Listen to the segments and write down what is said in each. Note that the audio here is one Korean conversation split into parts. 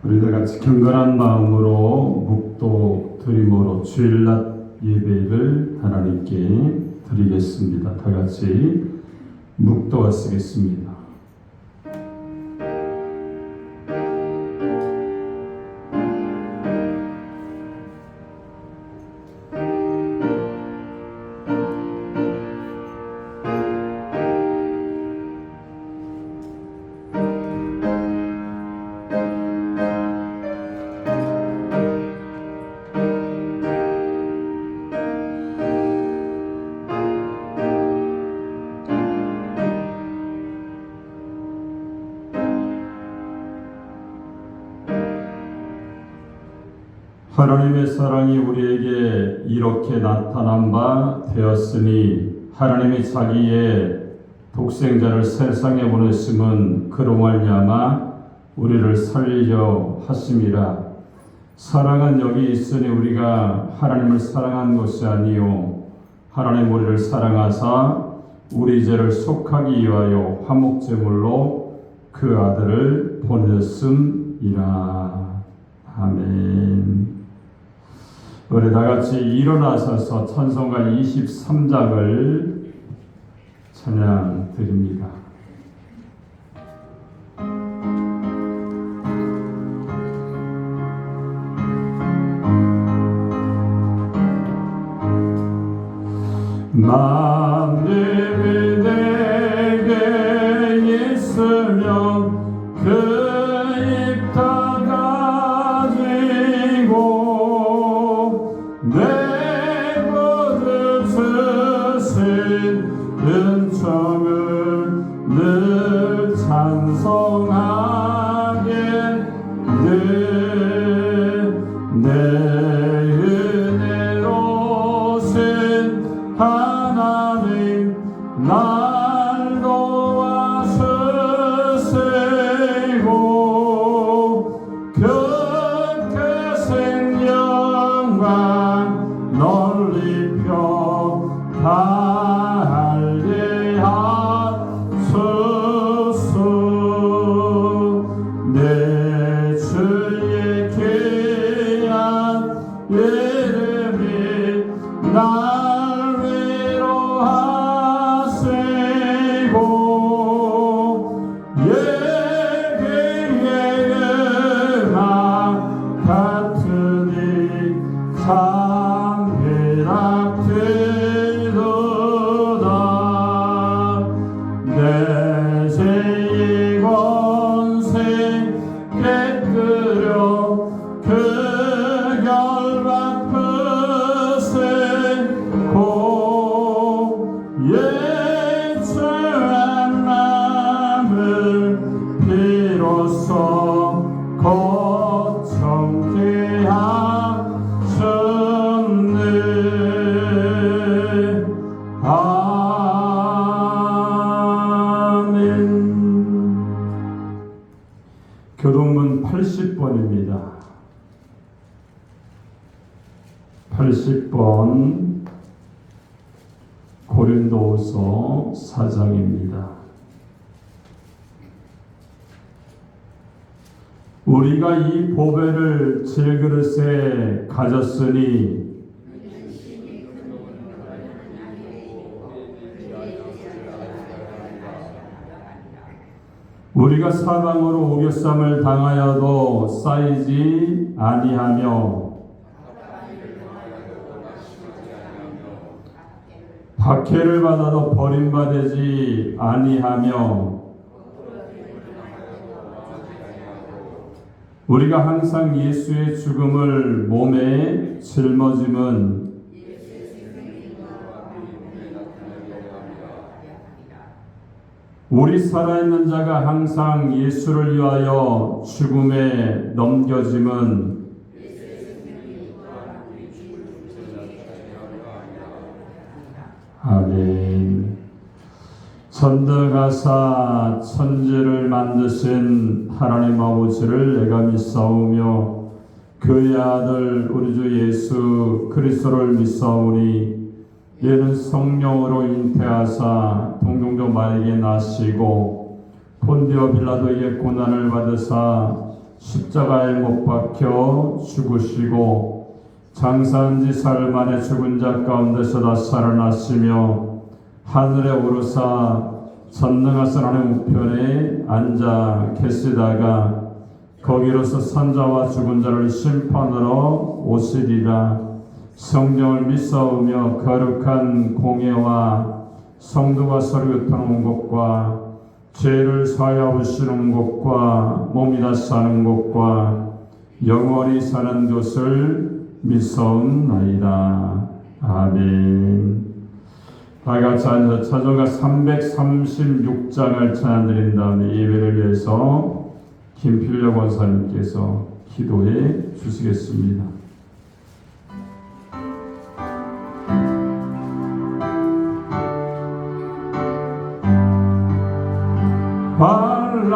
우리 다 같이 경건한 마음으로 묵도 드림으로 주일낮 예배를 하나님께 드리겠습니다. 다 같이 묵도가 쓰겠습니다. 하나님의 사랑이 우리에게 이렇게 나타난 바 되었으니 하나님이 자기의 독생자를 세상에 보냈음은 그로 말미암아 우리를 살리려 하심이라. 사랑은 여기 있으니 우리가 하나님을 사랑한 것이 아니요 하나님 우리를 사랑하사 우리 죄를 속하기 위하여 화목제물로 그 아들을 보냈음이라. 아멘. 우리 다같이 일어나셔서 찬송가 23장을 찬양 드립니다. 만민이 내게 있으면 그 입 다 가지고 내 모든 스신 은총을 늘 찬송하겠네. 내 은혜로 신 하나님 날 도와주시고 끝끝은 영광 널리 펴 달리하소서. 내 주의 귀한 이름이 날 위로하시고 예기의 음악 같으니 참회락되도다. 내 죄의 권세 깨뜨려 그 결박 부수고 예수의 남을 비로소 거청케 하셨네. 아멘. 교동문 80번입니다. 80번 고린도후서 4장입니다. 우리가 이 보배를 질그릇에 가졌으니 우리가 사방으로 우겨쌈을 당하여도 쌓이지 아니하며 박해를 받아도 버림받지 아니하며 우리가 항상 예수의 죽음을 몸에 짊어짐은 우리 살아있는 자가 항상 예수를 위하여 죽음에 넘겨짐은 아멘. 전능하사 천지를 만드신 하나님 아버지를 내가 믿사오며 그의 아들 우리 주 예수 그리스도를 믿사오니 이는 성령으로 잉태하사 동정녀 마리아에게 나시고 본디오 빌라도에게 고난을 받으사 십자가에 못 박혀 죽으시고 장사한 지 사흘 만에 죽은 자 가운데서 다 살아났으며 하늘에 오르사 전능하신 하나님 우편에 앉아 계시다가 거기로서 산자와 죽은 자를 심판하러 오시리라. 성령을 믿사오며 거룩한 공예와 성도가 서로 교통하는 것과 죄를 사하여주시는 것과 몸이 다 사는 것과 영원히 사는 것을 믿사옵나이다. 아멘. 다같이 앉아 찬송가 336장을 찬양드린 다음에 예배를 위해서 김필려 권사님께서 기도해 주시겠습니다.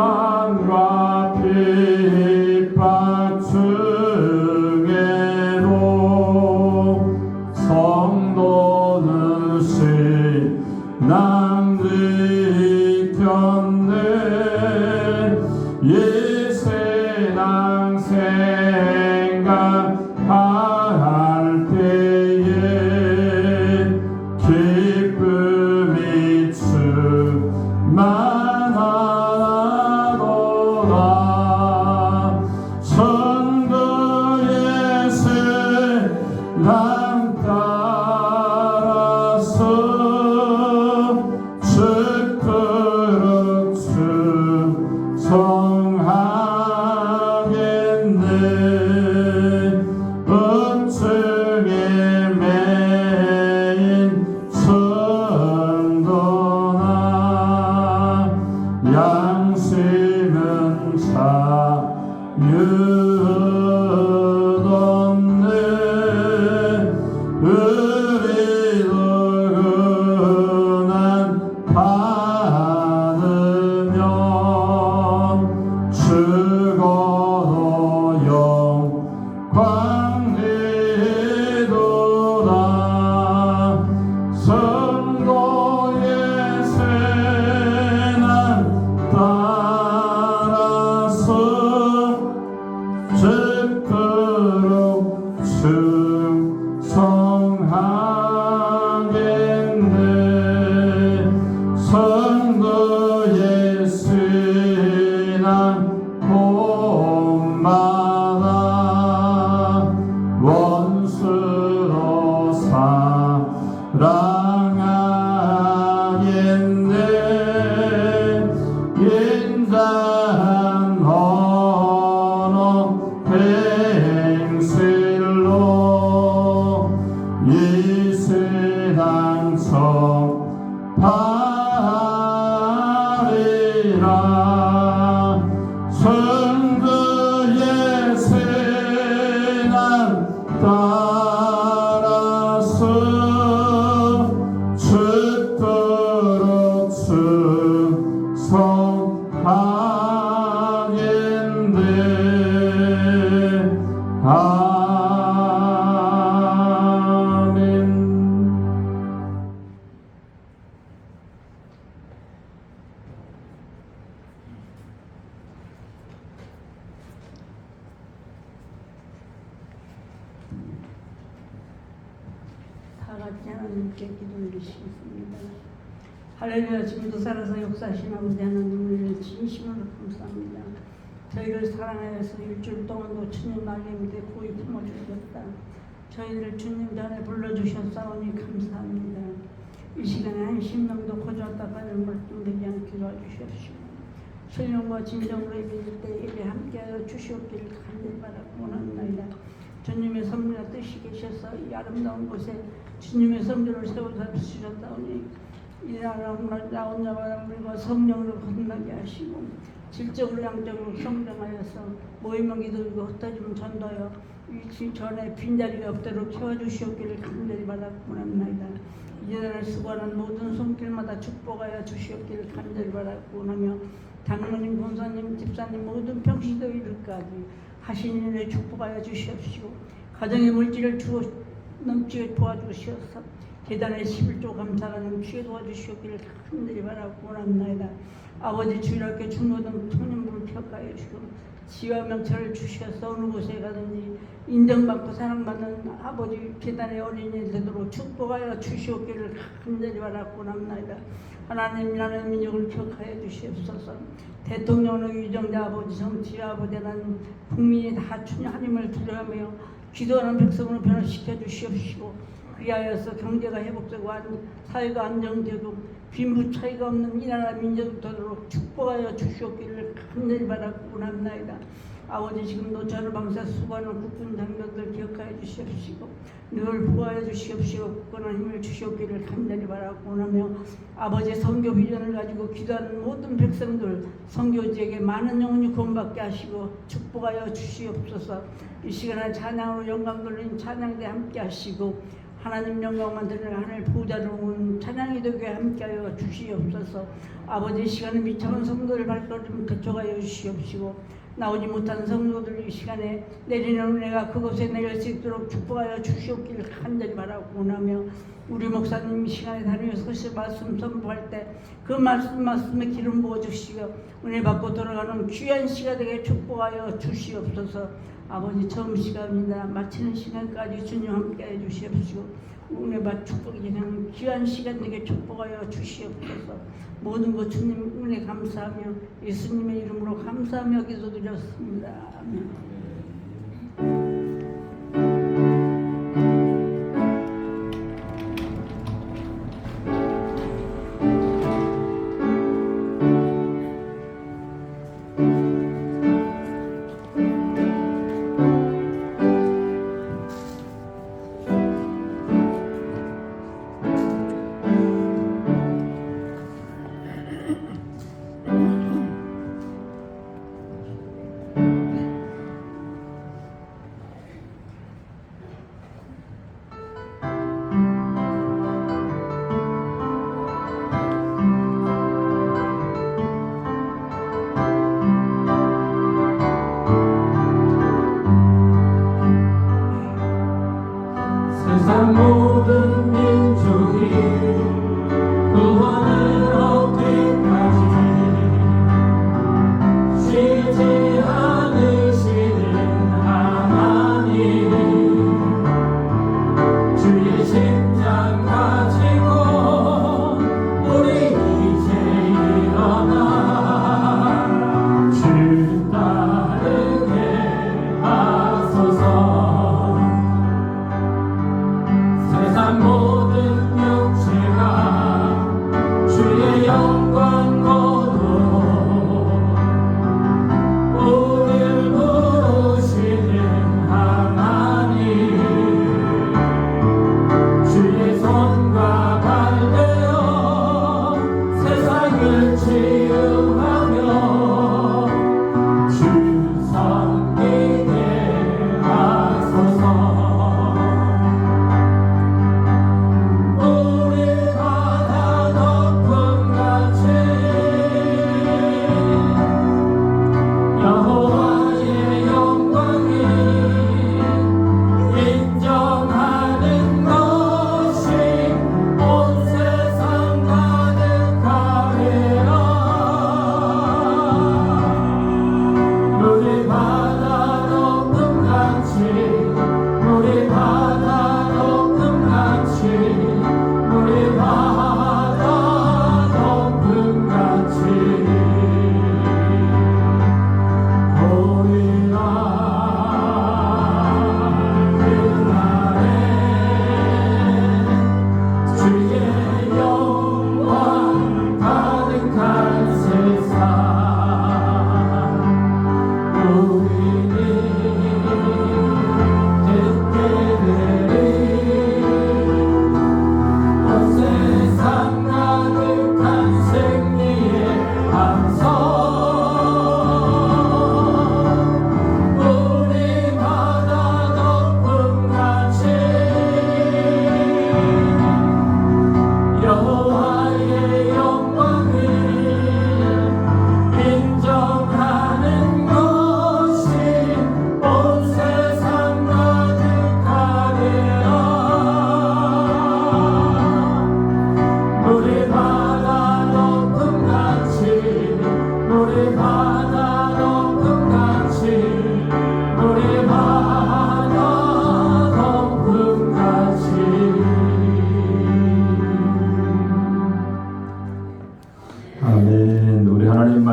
환난과 핍박 중에도 성도는 신앙 지켰네. 옛세상 생각할 때에 기쁨이 충만하도다. 선거의 신랑 따라서 죽도록 충성하겠네. 은총에 매인 선도나 양심은 자유롭네. 우리도 고난 받으면 죽어도 영광 이루라. 성도의 세난 따라서 죽도록 충성하겠네. 성도의 신앙 본받아 원수로 사랑하겠네. 인자한 언어 행실로 이 세상 전파리라. 성도의 세난 따라서 죽도록 충성하겠네. 아멘. 다 같이 하나님께 기도 올리시겠습니다. 할렐루야. 지금도 살아서 역사하신 아버지 하나님을 진심으로 감사합니다. 저희를 사랑하여서 일주일 동안도 주님 날개 밑에 고이 품어주셨다. 저희를 주님 전에 불러주셨사오니 감사합니다. 이 시간에 한 심령도 고졌다가는 말씀되지 않게 도와주시옵시고 신령과 진정으로 예배할 때 예배 함께하여 주시옵기를 간절히 바라고 원합니다. 주님의 섭리와 뜻이 계셔서 이 아름다운 곳에 주님의 성전을 세워서 주셨다오니 이 나라 나온 자와 우리가 성령으로 거듭나게 하시고 질적으로 양적으로 성장하여서 모임만 기도하고 흩어지면 전도하여 이 전에 빈자리가 없도록 채워주시옵기를 간절히 바라고 원합니다. 이 나라를 수고하는 모든 손길마다 축복하여 주시옵기를 간절히 바라고 원하며 장로님, 권사님, 집사님 모든 평시도 일까지 하신 일에 축복하여 주시옵시고 가정의 물질을 주어 넘치게 도와주시옵소서. 계단에 11조 감사가 넘치게 도와주시옵기를 간절히 바라고 원합나이다. 아버지 주일학교 중고등 청년부를 평가해 주시고 지와 명철을 주셔서 어느 곳에 가든지 인정받고 사랑받는 아버지 계단의 어린이 되도록 축복하여 주시옵기를 간절히 바라고 원합나이다. 하나님 나라의 민족을 기억하여 주시옵소서. 대통령의 유정자 아버지 정치 아버지 하나님 국민이 다 하나님을 두려워하며 기도하는 백성으로 변화시켜 주시옵시고 그리하여서 경제가 회복되고 사회가 안정되고 빈부 차이가 없는 이 나라 민족이 되도록 축복하여 주시옵기를 간절히 바라고 원합나이다. 아버지 지금도 저를 방사 수고하는 국군 장병들 기억하여 주시옵시고 늘 보호하여 주시옵시고 굳건한 힘을 주시옵기를 간절히 바라고 원하며 아버지 선교 비전을 가지고 기도하는 모든 백성들 선교지에게 많은 영혼이 구원받게 하시고 축복하여 주시옵소서. 이 시간에 찬양으로 영광 돌린 찬양대 함께 하시고 하나님 영광만 드리는 하늘 보좌로 온 찬양이 되게 함께하여 주시옵소서. 아버지 시간에 미쳐온 성도들 발걸음 개척하여 주시옵시고 나오지 못한 성도들 이 시간에 내리는 은혜가 그곳에 내릴 수 있도록 축복하여 주시옵기를 간절히 바라고 원하며 우리 목사님 이 시간에 다니면서 말씀 선포할 때 그 말씀에 기름 부어 주시고 은혜 받고 돌아가는 귀한 시간 되게 축복하여 주시옵소서. 아버지 처음 시간입니다. 마치는 시간까지 주님 함께해 주시옵시고 은혜 받 축복이 되는 귀한 시간 되게 축복하여 주시옵소서. 모든 것 주님 은혜 감사하며 예수님의 이름으로 감사하며 기도드렸습니다. 아멘.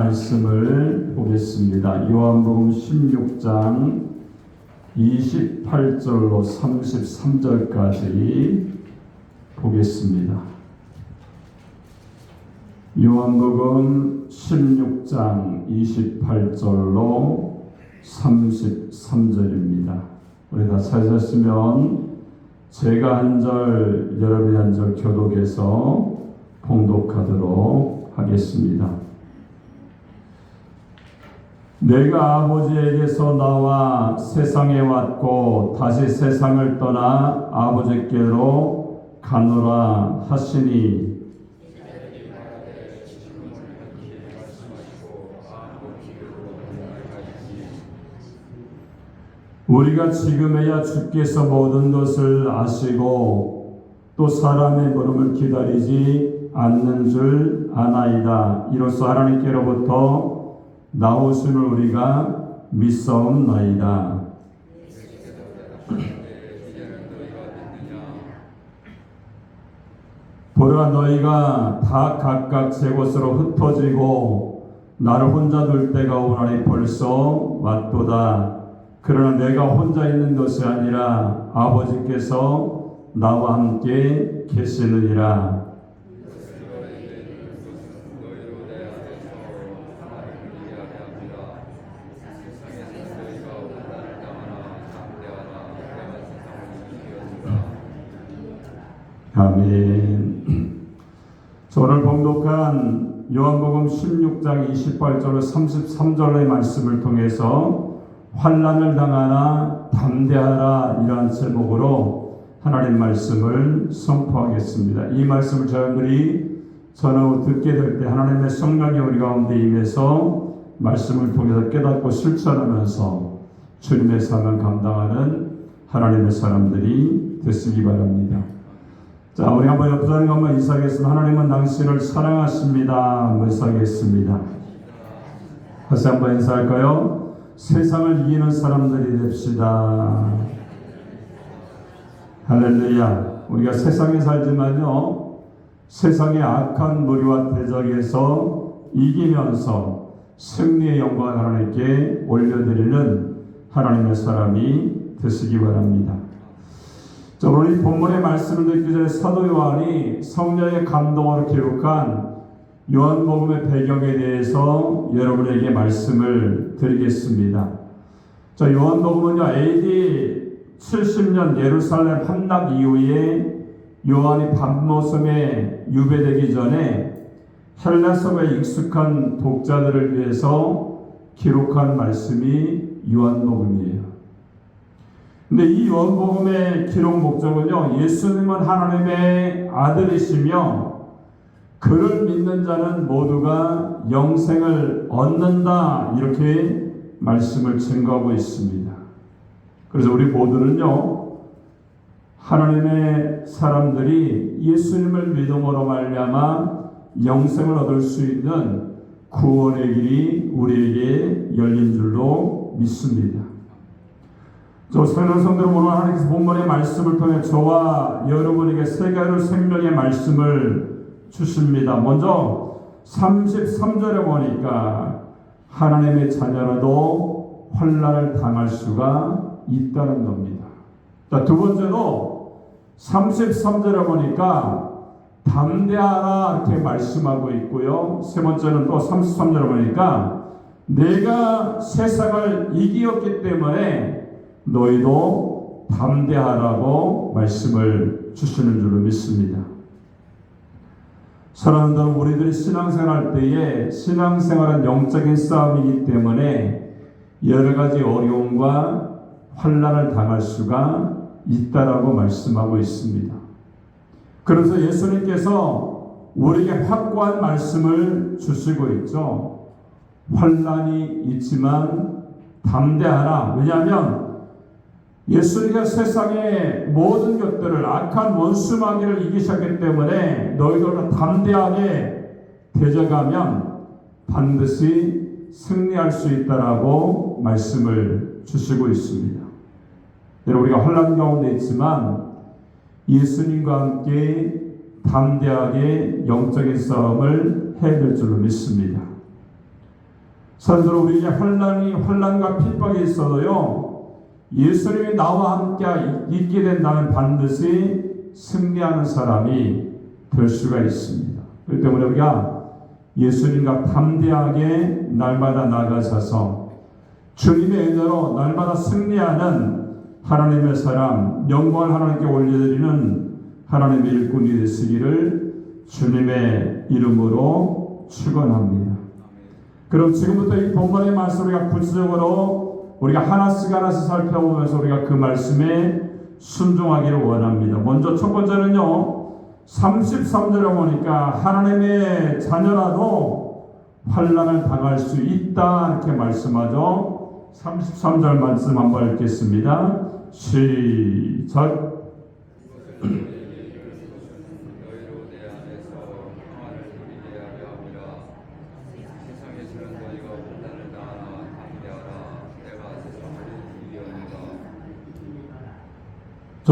말씀을 보겠습니다. 요한복음 16장 28절로 33절까지 보겠습니다. 요한복음 16장 28절로 33절입니다. 우리 다 찾으셨으면 제가 한 절, 여러분이 한 절 교독해서 봉독하도록 하겠습니다. 내가 아버지에게서 나와 세상에 왔고 다시 세상을 떠나 아버지께로 가노라 하시니 우리가 지금에야 주께서 모든 것을 아시고 또 사람의 물음을 기다리지 않는 줄 아나이다. 이로써 하나님께로부터 나오심을 우리가 믿사옵나이다. 보라, 너희가 다 각각 제 곳으로 흩어지고 나를 혼자 둘 때가 오나니 벌써 왔도다. 그러나 내가 혼자 있는 것이 아니라 아버지께서 나와 함께 계시느니라. 아멘. 오늘 봉독한 요한복음 16장 28절로 33절의 말씀을 통해서 환난을 당하나 담대하라 이러한 제목으로 하나님 말씀을 선포하겠습니다. 이 말씀을 저희들이 전하고 듣게 될 때 하나님의 성령이 우리 가운데 임해서 말씀을 통해서 깨닫고 실천하면서 주님의 삶을 감당하는 하나님의 사람들이 되시기 바랍니다. 자, 우리 한번 옆 사람과 한번 인사하겠습니다. 하나님은 당신을 사랑하십니다. 인사하겠습니다. 다시 한번 인사할까요? 세상을 이기는 사람들이 됩시다. 할렐루야. 우리가 세상에 살지만요, 세상의 악한 무리와 대적에서 이기면서 승리의 영광을 하나님께 올려드리는 하나님의 사람이 되시기 바랍니다. 자, 오늘 이 본문의 말씀을 듣기 전에 사도 요한이 성령의 감동으로 기록한 요한복음의 배경에 대해서 여러분에게 말씀을 드리겠습니다. 자, 요한복음은요, AD 70년 예루살렘 함락 이후에 요한이 밤모섬에 유배되기 전에 헬라서에 익숙한 독자들을 위해서 기록한 말씀이 요한복음이에요. 근데 이 요한복음의 기록 목적은요, 예수님은 하나님의 아들이시며 그를 믿는 자는 모두가 영생을 얻는다, 이렇게 말씀을 증거하고 있습니다. 그래서 우리 모두는요, 하나님의 사람들이 예수님을 믿음으로 말미암아 영생을 얻을 수 있는 구원의 길이 우리에게 열린 줄로 믿습니다. 저 사랑하는 성도들, 오늘 하나님께서 본문의 말씀을 통해 저와 여러분에게 세 가지 생명의 말씀을 주십니다. 먼저 33절에 보니까 하나님의 자녀라도 환난을 당할 수가 있다는 겁니다. 자, 두 번째로 33절에 보니까 담대하라 이렇게 말씀하고 있고요. 세 번째는 또 33절에 보니까 내가 세상을 이기었기 때문에 너희도 담대하라고 말씀을 주시는 줄로 믿습니다. 사랑하는 여러분, 우리들이 신앙생활할 때에 신앙생활은 영적인 싸움이기 때문에 여러 가지 어려움과 환난을 당할 수가 있다라고 말씀하고 있습니다. 그래서 예수님께서 우리에게 확고한 말씀을 주시고 있죠. 환난이 있지만 담대하라. 왜냐하면 예수님께서 세상의 모든 것들을 악한 원수 마귀를 이기셨기 때문에 너희들은 담대하게 대적하면 반드시 승리할 수 있다라고 말씀을 주시고 있습니다. 여러분, 우리가 환난 가운데 있지만 예수님과 함께 담대하게 영적인 싸움을 해야 될 줄로 믿습니다. 사람들은 우리에게 환난과 핍박이 있어도요, 예수님이 나와 함께 있게 된다면 반드시 승리하는 사람이 될 수가 있습니다. 그렇기 때문에 우리가 예수님과 담대하게 날마다 나가셔서 주님의 은혜로 날마다 승리하는 하나님의 사람, 영광을 하나님께 올려드리는 하나님의 일꾼이 되시기를 주님의 이름으로 축원합니다. 그럼 지금부터 이 본문의 말씀 우리가 구체적으로 우리가 하나씩 살펴보면서 우리가 그 말씀에 순종하기를 원합니다. 먼저 첫 번째는요, 33절에 보니까 하나님의 자녀라도 환난을 당할 수 있다 이렇게 말씀하죠. 33절 말씀 한번 읽겠습니다. 시작.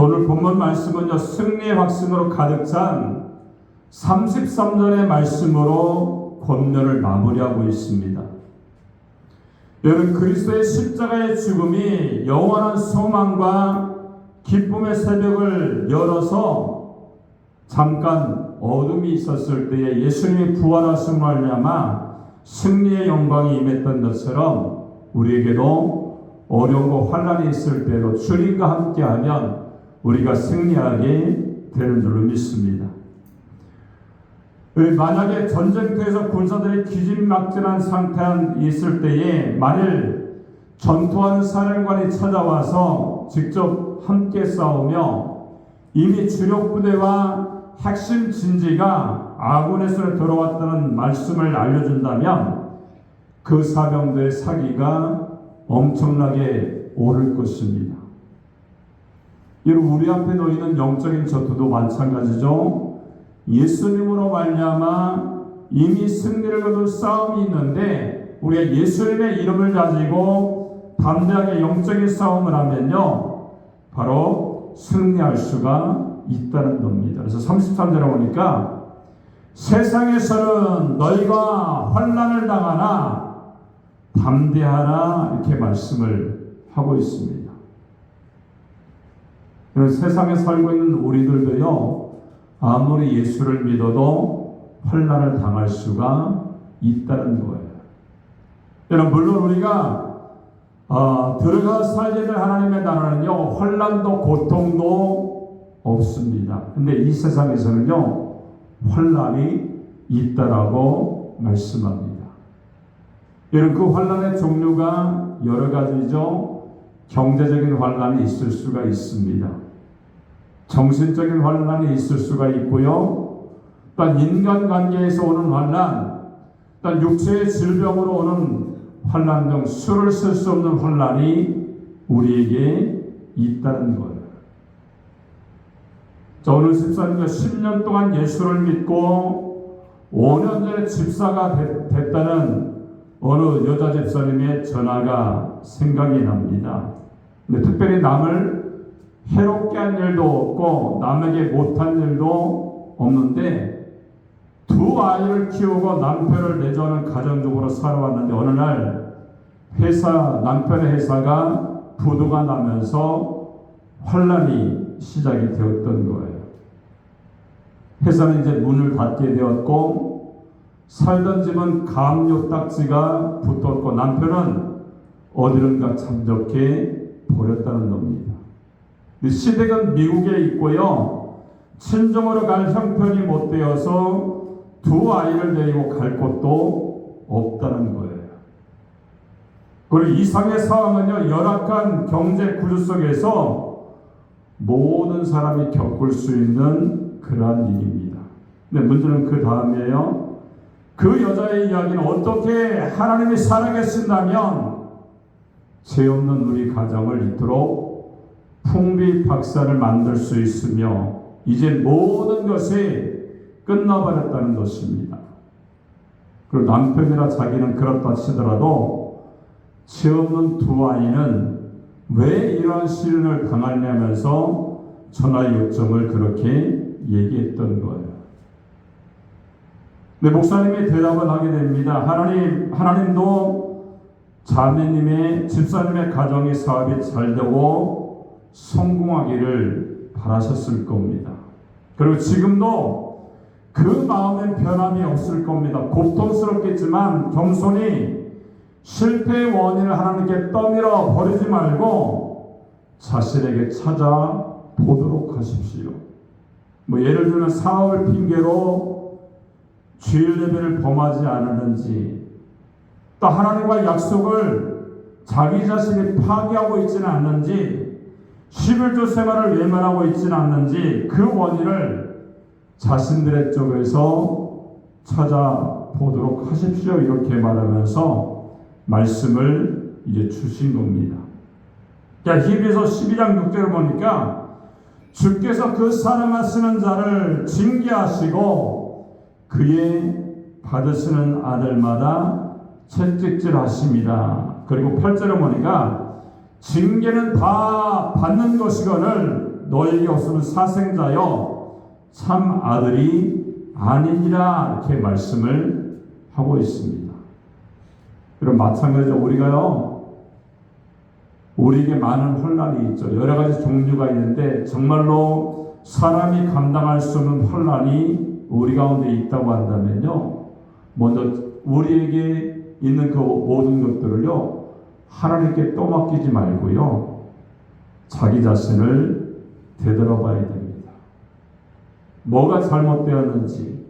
오늘 본문 말씀은요, 승리의 확신으로 가득 찬 33절의 말씀으로 권면을 마무리하고 있습니다. 여러분, 그리스도의 십자가의 죽음이 영원한 소망과 기쁨의 새벽을 열어서 잠깐 어둠이 있었을 때에 예수님이 부활하심으로 말미암아 승리의 영광이 임했던 것처럼 우리에게도 어려움과 환난이 있을 때도 주님과 함께하면 우리가 승리하게 되는 줄로 믿습니다. 만약에 전쟁터에서 군사들이 기진막진한 상태에 있을 때에 만일 전투하는 사령관이 찾아와서 직접 함께 싸우며 이미 주력 부대와 핵심 진지가 아군의 손에 들어왔다는 말씀을 알려준다면 그 사병들의 사기가 엄청나게 오를 것입니다. 여러분, 우리 앞에 놓이는 영적인 전투도 마찬가지죠. 예수님으로 말미암아 이미 승리를 거둔 싸움이 있는데 우리가 예수님의 이름을 가지고 담대하게 영적인 싸움을 하면요, 바로 승리할 수가 있다는 겁니다. 그래서 33절에 보니까 세상에서는 너희가 환난을 당하나 담대하라 이렇게 말씀을 하고 있습니다. 세상에 살고 있는 우리들도요, 아무리 예수를 믿어도 환난을 당할 수가 있다는 거예요. 여러분, 물론 우리가 들어가 살게 될 하나님의 나라는요, 환난도 고통도 없습니다. 근데 이 세상에서는요, 환난이 있다라고 말씀합니다. 여러분, 그 환난의 종류가 여러 가지죠. 경제적인 환난이 있을 수가 있습니다. 정신적인 환난이 있을 수가 있고요. 또 인간관계에서 오는 환난, 또 육체의 질병으로 오는 환난 등 수를 쓸 수 없는 환난이 우리에게 있다는 거예요. 오늘 집사님과 10년 동안 예수를 믿고 5년 전에 집사가 됐다는 어느 여자 집사님의 전화가 생각이 납니다. 근데 특별히 남을 해롭게 한 일도 없고 남에게 못한 일도 없는데 두 아이를 키우고 남편을 내조하는 가정주부로 살아왔는데 어느 날 남편의 회사가 부도가 나면서 환난이 시작이 되었던 거예요. 회사는 이제 문을 닫게 되었고 살던 집은 감욕딱지가 붙었고 남편은 어디론가 잠적해 버렸다는 겁니다. 시댁은 미국에 있고요. 친정으로 갈 형편이 못 되어서 두 아이를 데리고 갈 곳도 없다는 거예요. 그리고 이상의 상황은요, 열악한 경제 구조 속에서 모든 사람이 겪을 수 있는 그러한 일입니다. 근데 문제는 그 다음이에요. 그 여자의 이야기는 어떻게 하나님이 살아계신다면 죄 없는 우리 가정을 이토록 풍비박산을 만들 수 있으며 이제 모든 것이 끝나버렸다는 것입니다. 그리고 남편이나 자기는 그렇다 치더라도 죄 없는 두 아이는 왜 이러한 시련을 당하냐면서 전화 요청을 그렇게 얘기했던 거예요. 근데 목사님이 대답을 하게 됩니다. 하나님도 자매님의 집사님의 가정의 사업이 잘 되고 성공하기를 바라셨을 겁니다. 그리고 지금도 그 마음엔 변함이 없을 겁니다. 고통스럽겠지만 겸손히 실패의 원인을 하나님께 떠밀어 버리지 말고 자신에게 찾아보도록 하십시오. 뭐 예를 들면 사업을 핑계로 주일 예배를 범하지 않았는지, 또 하나님과의 약속을 자기 자신이 파기하고 있지는 않는지, 11조 생활을 외면하고 있지는 않는지 그 원인을 자신들의 쪽에서 찾아보도록 하십시오. 이렇게 말하면서 말씀을 이제 주신 겁니다. 히브리서 12장 6절을 보니까 주께서 그 사랑을 쓰는 자를 징계하시고 그의 받으시는 아들마다 채찍질 하십니다. 그리고 8절을 보니까 징계는 다 받는 것이거늘 너에게 없으면 사생자여 참 아들이 아니니라, 이렇게 말씀을 하고 있습니다. 그럼 마찬가지로 우리에게 많은 혼란이 있죠. 여러 가지 종류가 있는데 정말로 사람이 감당할 수 없는 혼란이 우리 가운데 있다고 한다면요, 먼저 우리에게 있는 그 모든 것들을요 하나님께 떠맡기지 말고요 자기 자신을 되돌아봐야 됩니다. 뭐가 잘못되었는지,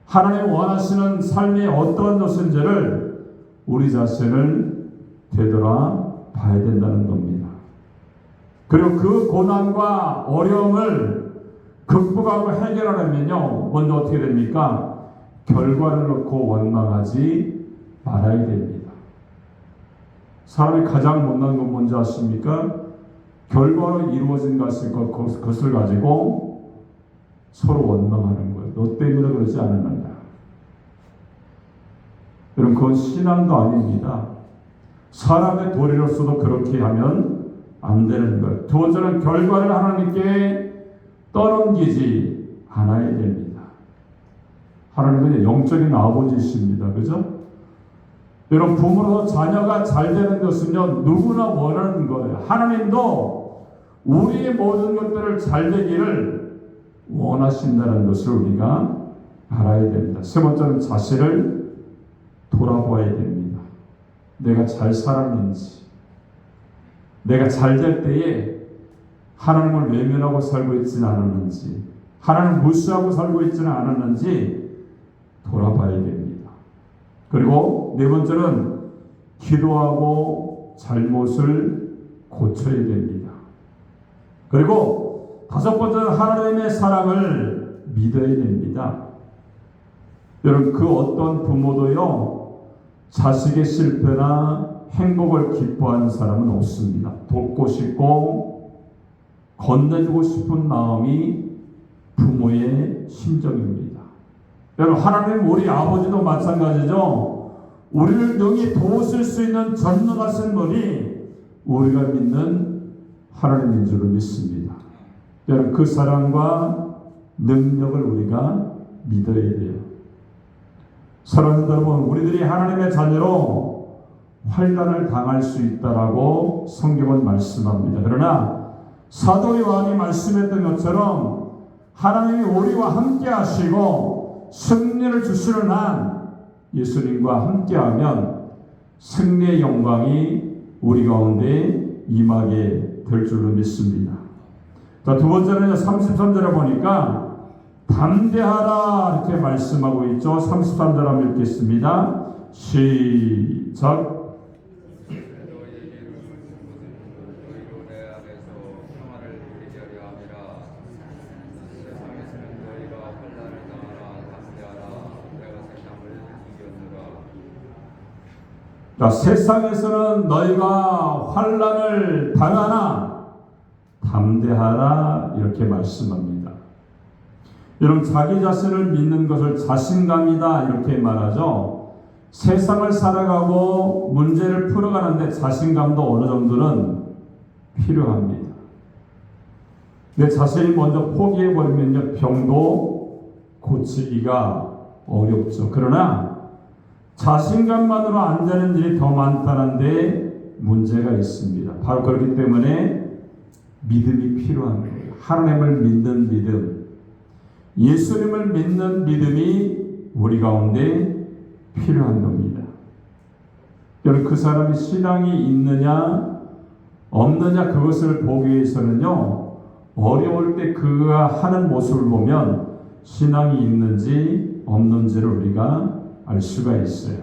하나님 원하시는 삶이 어떠한 것인지를 우리 자신을 되돌아봐야 된다는 겁니다. 그리고 그 고난과 어려움을 극복하고 해결하려면요 먼저 어떻게 됩니까? 결과를 놓고 원망하지 말아야 됩니다. 사람이 가장 못난 건 뭔지 아십니까? 결과로 이루어진 것을 가지고 서로 원망하는 거예요. 너 때문에 그러지 않았는가. 여러분, 그건 신앙도 아닙니다. 사람의 도리로서도 그렇게 하면 안 되는 거예요. 두 번째는 결과를 하나님께 떠넘기지 않아야 됩니다. 하나님은 영적인 아버지이십니다. 그죠? 여러분, 부모로서 자녀가 잘 되는 것은요 누구나 원하는 거예요. 하나님도 우리의 모든 것들을 잘 되기를 원하신다는 것을 우리가 알아야 됩니다. 세 번째는 자신을 돌아봐야 됩니다. 내가 잘 살았는지, 내가 잘 될 때에 하나님을 외면하고 살고 있지는 않았는지, 하나님을 무시하고 살고 있지는 않았는지 돌아봐야 됩니다. 그리고 네 번째는 기도하고 잘못을 고쳐야 됩니다. 그리고 다섯 번째는 하나님의 사랑을 믿어야 됩니다. 여러분, 그 어떤 부모도요 자식의 실패나 행복을 기뻐하는 사람은 없습니다. 돕고 싶고 건네주고 싶은 마음이 부모의 심정입니다. 여러분, 하나님 우리 아버지도 마찬가지죠. 우리를 능히 도우실 수 있는 전능하신 분이 우리가 믿는 하나님인 줄을 믿습니다. 여러분, 그 사랑과 능력을 우리가 믿어야 돼요. 사랑하는 여러분, 우리들이 하나님의 자녀로 환난을 당할 수 있다라고 성경은 말씀합니다. 그러나 사도 요한이 말씀했던 것처럼 하나님이 우리와 함께 하시고 승리를 주시는 한 예수님과 함께하면 승리의 영광이 우리 가운데 임하게 될 줄로 믿습니다. 자, 두 번째는 33절에 보니까 담대하라 이렇게 말씀하고 있죠. 33절 한번 읽겠습니다. 시작. 자, 세상에서는 너희가 환난을 당하나 담대하라 이렇게 말씀합니다. 여러분, 자기 자신을 믿는 것을 자신감이다 이렇게 말하죠. 세상을 살아가고 문제를 풀어가는데 자신감도 어느 정도는 필요합니다. 내 자신이 먼저 포기해버리면요 병도 고치기가 어렵죠. 그러나 자신감만으로 안 되는 일이 더 많다는데 문제가 있습니다. 바로 그렇기 때문에 믿음이 필요한 거예요. 하나님을 믿는 믿음, 예수님을 믿는 믿음이 우리 가운데 필요한 겁니다. 여러분, 그 사람이 신앙이 있느냐 없느냐 그것을 보기 위해서는요, 어려울 때 그가 하는 모습을 보면 신앙이 있는지 없는지를 우리가 알 수가 있어요.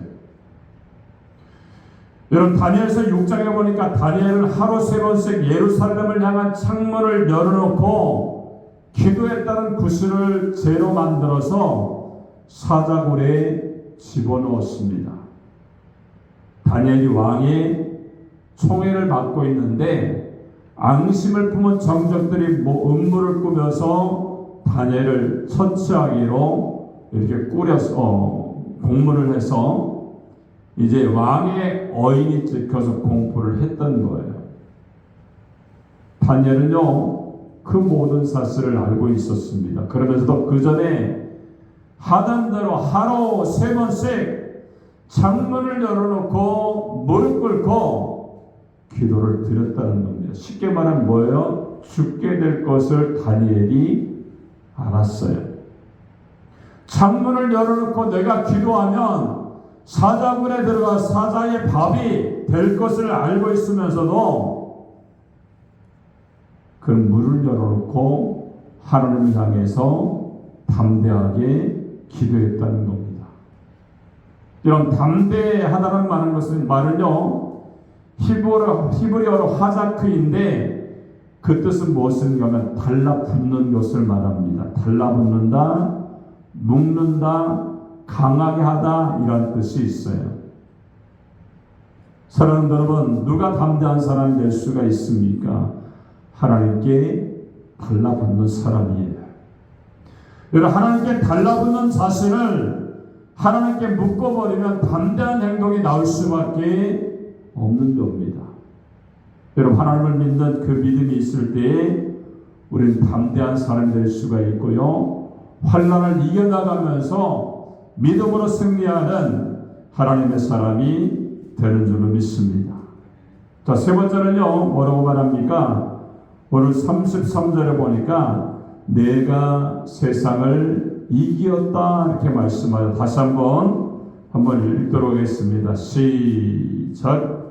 여러분, 다니엘서 6장에 보니까 다니엘은 하루 3번씩 예루살렘을 향한 창문을 열어놓고 기도했다는 구슬을 재로 만들어서 사자굴에 집어넣었습니다. 다니엘이 왕의 총애를 받고 있는데 앙심을 품은 정적들이 음모를 꾸며서 다니엘을 처치하기로 이렇게 꾸려서 공문을 해서 이제 왕의 어인이 찍혀서 공포를 했던 거예요. 다니엘은요, 그 모든 사실을 알고 있었습니다. 그러면서도 그 전에 하던 대로 하루 3번씩 창문을 열어놓고 무릎 꿇고 기도를 드렸다는 겁니다. 쉽게 말하면 뭐예요? 죽게 될 것을 다니엘이 알았어요. 창문을 열어놓고 내가 기도하면 사자굴에 들어가 사자의 밥이 될 것을 알고 있으면서도 그 문을 열어놓고 하나님을 향해서 담대하게 기도했다는 겁니다. 이런 담대하다는 말은요, 히브리어로 하자크인데 그 뜻은 무엇인가 하면 달라붙는 것을 말합니다. 달라붙는다, 묶는다, 강하게 하다, 이런 뜻이 있어요. 사랑하는 여러분, 누가 담대한 사람이 될 수가 있습니까? 하나님께 달라붙는 사람이에요. 여러분, 하나님께 달라붙는 자신을 하나님께 묶어버리면 담대한 행동이 나올 수밖에 없는 겁니다. 여러분, 하나님을 믿는 그 믿음이 있을 때에 우리는 담대한 사람이 될 수가 있고요, 환난을 이겨나가면서 믿음으로 승리하는 하나님의 사람이 되는 줄로 믿습니다. 자, 세 번째는요, 뭐라고 말합니까? 오늘 33절에 보니까 내가 세상을 이기었다 이렇게 말씀하여 다시 한번 읽도록 하겠습니다. 시작.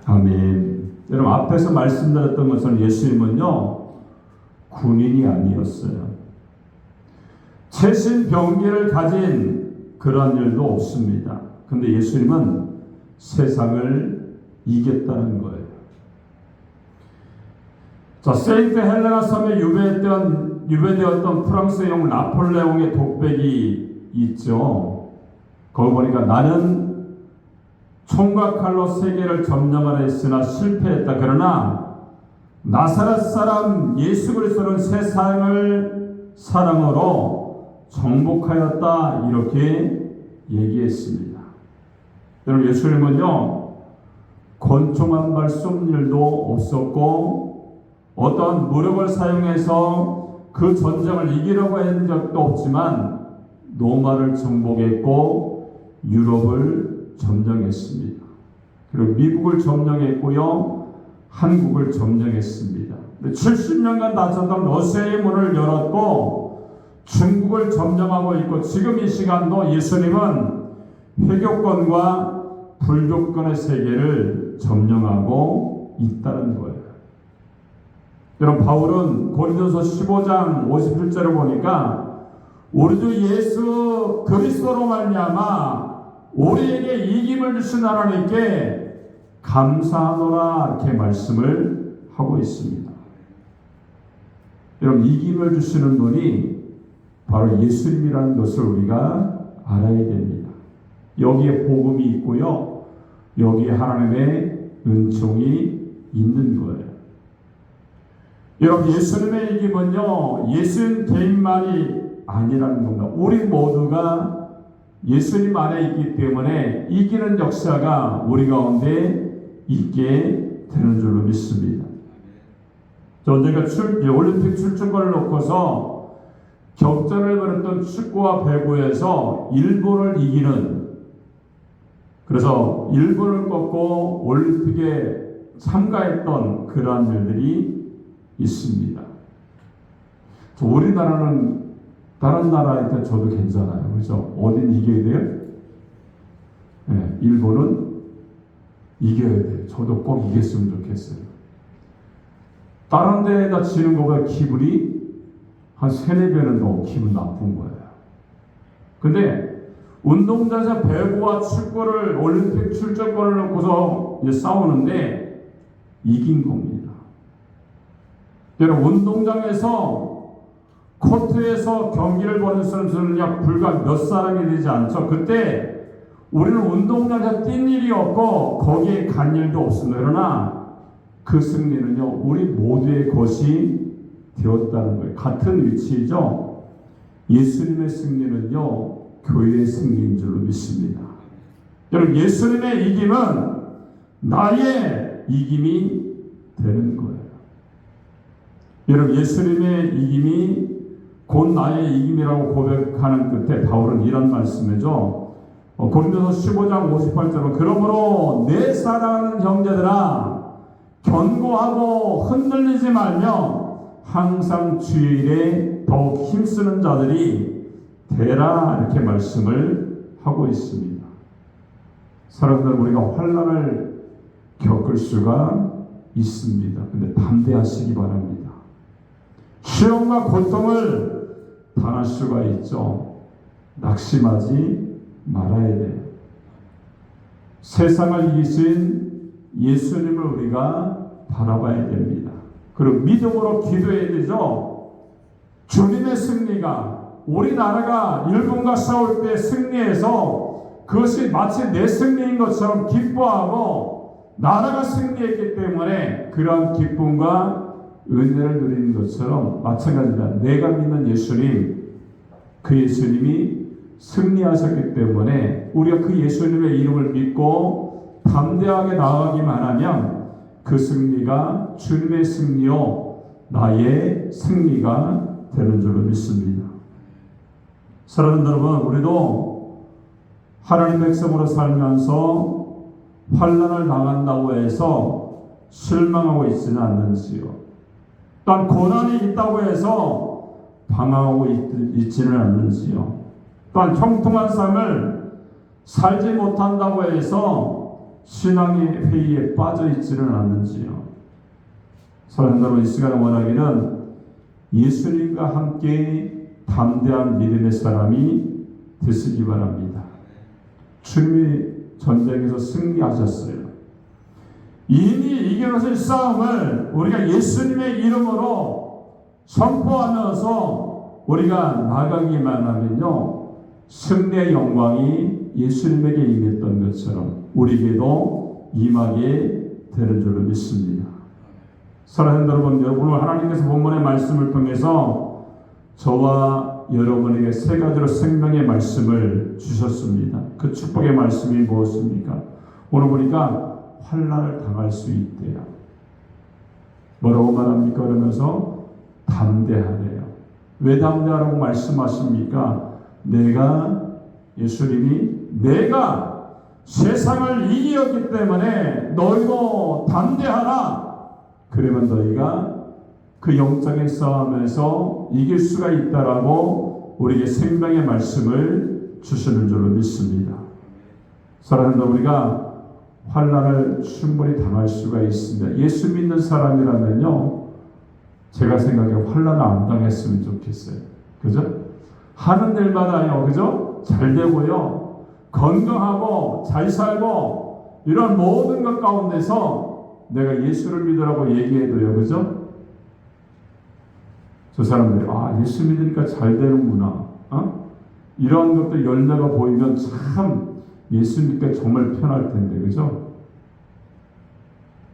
아멘. 여러분, 앞에서 말씀드렸던 것은 예수님은요, 군인이 아니었어요. 최신 병기를 가진 그런 일도 없습니다. 근데 예수님은 세상을 이겼다는 거예요. 자, 세인트 헬레나 섬에 유배되었던 프랑스형 나폴레옹의 독백이 있죠. 거기 보니까 나는 총과 칼로 세계를 점령하려 했으나 실패했다. 그러나 나사렛 사람 예수 그리스도는 세상을 사랑으로 정복하였다. 이렇게 얘기했습니다. 여러분, 예수님은요, 권총 한 발 쏜 일도 없었고 어떤 무력을 사용해서 그 전쟁을 이기려고 한 적도 없지만 로마를 정복했고 유럽을 점령했습니다. 그리고 미국을 점령했고요, 한국을 점령했습니다. 70년간 닫혔던 러시아의 문을 열었고 중국을 점령하고 있고 지금 이 시간도 예수님은 회교권과 불교권의 세계를 점령하고 있다는 거예요. 여러분, 바울은 고린도서 15장 57절을 보니까 우리 주 예수 그리스도로 말미암아 우리에게 이김을 주신 하나님께 감사하노라 이렇게 말씀을 하고 있습니다. 여러분, 이김을 주시는 분이 바로 예수님이라는 것을 우리가 알아야 됩니다. 여기에 복음이 있고요, 여기에 하나님의 은총이 있는 거예요. 여러분, 예수님의 이김은요, 예수님 개인만이 아니라는 겁니다. 우리 모두가 예수님 안에 있기 때문에 이기는 역사가 우리 가운데 있게 되는 줄로 믿습니다. 저희가 올림픽 출전권을 놓고서 격전을 벌였던 축구와 배구에서 일본을 이기는, 그래서 일본을 꺾고 올림픽에 참가했던 그러한 일들이 있습니다. 우리나라는 다른 나라한테 저도 괜찮아요. 그죠? 어딘 이겨야 돼요? 네, 일본은 이겨야 돼요. 저도 꼭 이겼으면 좋겠어요. 다른 데에다 지는 것보다 기분이 한 3-4배는 더 기분 나쁜 거예요. 근데 운동장에서 배구와 축구를 올림픽 출전권을 놓고서 이제 싸우는데 이긴 겁니다. 여러분, 운동장에서 코트에서 경기를 보는 선수는요 불과 몇 사람이 되지 않죠. 그때 우리는 운동장에서 뛴 일이 없고 거기에 간 일도 없습니다. 그러나 그 승리는요 우리 모두의 것이 되었다는 거예요. 같은 위치이죠. 예수님의 승리는요 교회의 승리인 줄로 믿습니다. 여러분, 예수님의 이김은 나의 이김이 되는 거예요. 여러분, 예수님의 이김이 곧 나의 이김이라고 고백하는 끝에 바울은 이런 말씀이죠. 고린도서 15장 58절은 그러므로 내 사랑하는 형제들아 견고하고 흔들리지 말며 항상 주일에 더욱 힘쓰는 자들이 되라, 이렇게 말씀을 하고 있습니다. 사랑하는 우리가 환난을 겪을 수가 있습니다. 근데 담대하시기 바랍니다. 시험과 고통을 당할 수가 있죠. 낙심하지 말아야 돼요. 세상을 이기신 예수님을 우리가 바라봐야 됩니다. 그리고 믿음으로 기도해야 되죠. 주님의 승리가, 우리나라가 일본과 싸울 때 승리해서 그것이 마치 내 승리인 것처럼 기뻐하고 나라가 승리했기 때문에 그런 기쁨과 은혜를 누리는 것처럼 마찬가지입니다. 내가 믿는 예수님, 그 예수님이 승리하셨기 때문에 우리가 그 예수님의 이름을 믿고 담대하게 나아가기만 하면 그 승리가 주님의 승리요 나의 승리가 되는 줄로 믿습니다. 사랑하는 여러분, 우리도 하나님 백성으로 살면서 환난을 당한다고 해서 실망하고 있지는 않는지요. 또한 고난이 있다고 해서 방황하고 있지는 않는지요. 또한 형통한 삶을 살지 못한다고 해서 신앙의 회의에 빠져 있지는 않는지요. 사랑하는 여러분, 이 시간에 원하기는 예수님과 함께 담대한 믿음의 사람이 되시기 바랍니다. 주님이 전쟁에서 승리하셨어요. 이미 이겨놓으신 싸움을 우리가 예수님의 이름으로 선포하면서 우리가 나가기만 하면요 승리의 영광이 예수님에게 임했던 것처럼 우리에게도 임하게 되는 줄로 믿습니다. 사랑하는 여러분, 오늘 하나님께서 본문의 말씀을 통해서 저와 여러분에게 3가지로 생명의 말씀을 주셨습니다. 그 축복의 말씀이 무엇입니까? 오늘 보니까 환난을 당할 수 있대요. 뭐라고 말합니까? 그러면서 담대하래요. 왜 담대하라고 말씀하십니까? 예수님이 내가 세상을 이겼기 때문에 너희도 담대하라. 그러면 너희가 그 영적인 싸움에서 이길 수가 있다라고 우리에게 생명의 말씀을 주시는 줄로 믿습니다. 사랑하는 우리가 환난을 충분히 당할 수가 있습니다. 예수 믿는 사람이라면요, 제가 생각해 환난을 안 당했으면 좋겠어요. 그죠? 하는 일마다요, 그죠? 잘 되고요, 건강하고 잘 살고 이런 모든 것 가운데서 내가 예수를 믿으라고 얘기해도요, 그죠? 저 사람들이 예수 믿으니까 잘 되는구나. 이런 것들 열매가 보이면 참 예수 믿기가 정말 편할 텐데, 그죠?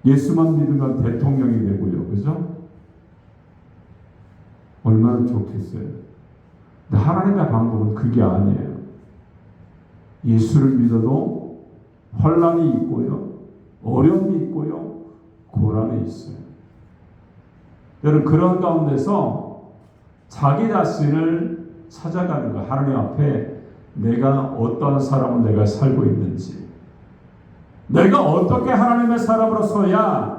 예수만 믿으면 대통령이 되고요, 그죠? 얼마나 좋겠어요. 근데 하나님의 방법은 그게 아니에요. 예수를 믿어도 환난이 있고요, 어려움이 있고요, 고난이 있어요. 여러분, 그런 가운데서 자기 자신을 찾아가는 거예요. 하나님 앞에 내가 어떠한 사람으로 내가 살고 있는지, 내가 어떻게 하나님의 사람으로서야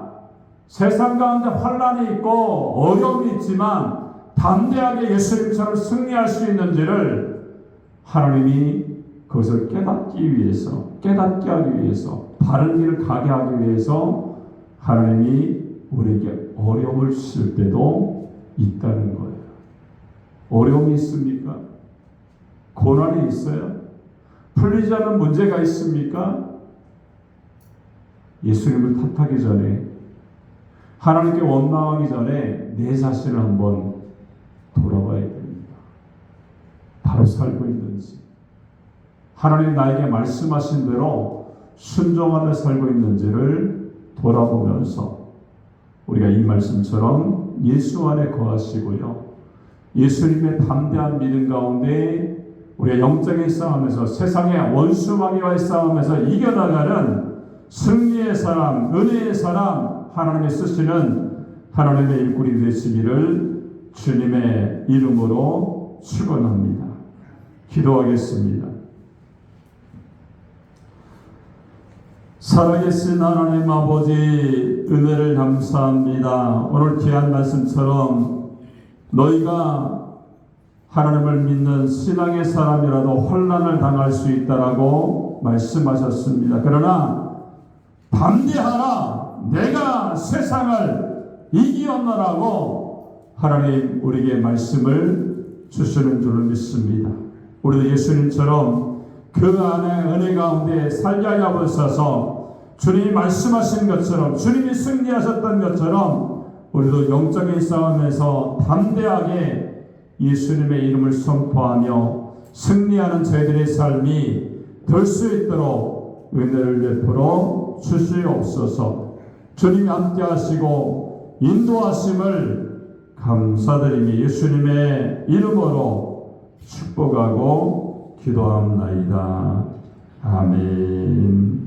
세상 가운데 환난이 있고 어려움이 있지만 담대하게 예수님처럼 승리할 수 있는지를 하나님이 그것을 깨닫게 하기 위해서, 바른 길을 가게 하기 위해서 하나님이 우리에게 어려움을 주실 때도 있다는 거예요. 어려움이 있습니까? 고난이 있어요? 풀리지 않는 문제가 있습니까? 예수님을 탓하기 전에, 하나님께 원망하기 전에 내 자신을 한번 돌아봐야 됩니다. 바로 살고 있는지, 하나님 나에게 말씀하신 대로 순종하며 살고 있는지를 돌아보면서 우리가 이 말씀처럼 예수 안에 거하시고요, 예수님의 담대한 믿음 가운데 우리가 영적인 싸움에서, 세상의 원수 마귀와의 싸움에서 이겨나가는 승리의 사람, 은혜의 사람, 하나님이 쓰시는 하나님의 일꾼이 되시기를 주님의 이름으로 축원합니다. 기도하겠습니다. 살아계신 하나님 아버지, 은혜를 감사합니다. 오늘 귀한 말씀처럼 너희가 하나님을 믿는 신앙의 사람이라도 환난을 당할 수 있다라고 말씀하셨습니다. 그러나 담대하라, 내가 세상을 이기었노라고 하나님 우리에게 말씀을 주시는 줄을 믿습니다. 우리도 예수님처럼 그 안에 은혜 가운데 살게 하여 보소서. 주님이 말씀하신 것처럼, 주님이 승리하셨던 것처럼 우리도 영적인 싸움에서 담대하게 예수님의 이름을 선포하며 승리하는 저희들의 삶이 될 수 있도록 은혜를 베풀어 주시옵소서. 주님이 함께 하시고 인도하심을 감사드리며 예수님의 이름으로 축복하고 기도합나이다. 아멘.